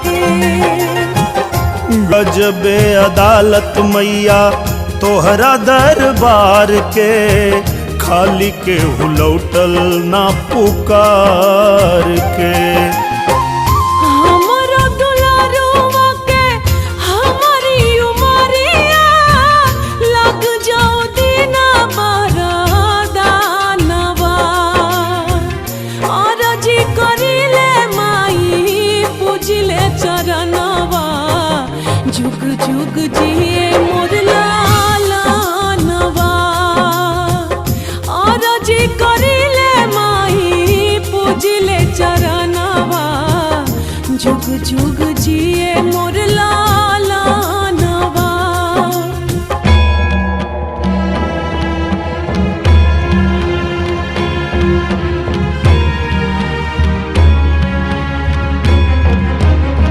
के। गजबे अदालत मैया तोहरा दरबार के, खाली के हुलौटल ना पुकार के। हमारा दुलारुआ के हमारी उमरिया, लग जाओ दीना बरदानवा। और जी करिले माई पूजिले चरणवा, जुग जुग जिए मोर लालनवा। और जी करिले माई पूजिले चरणवा, जुग जुग जिए मोर लाला।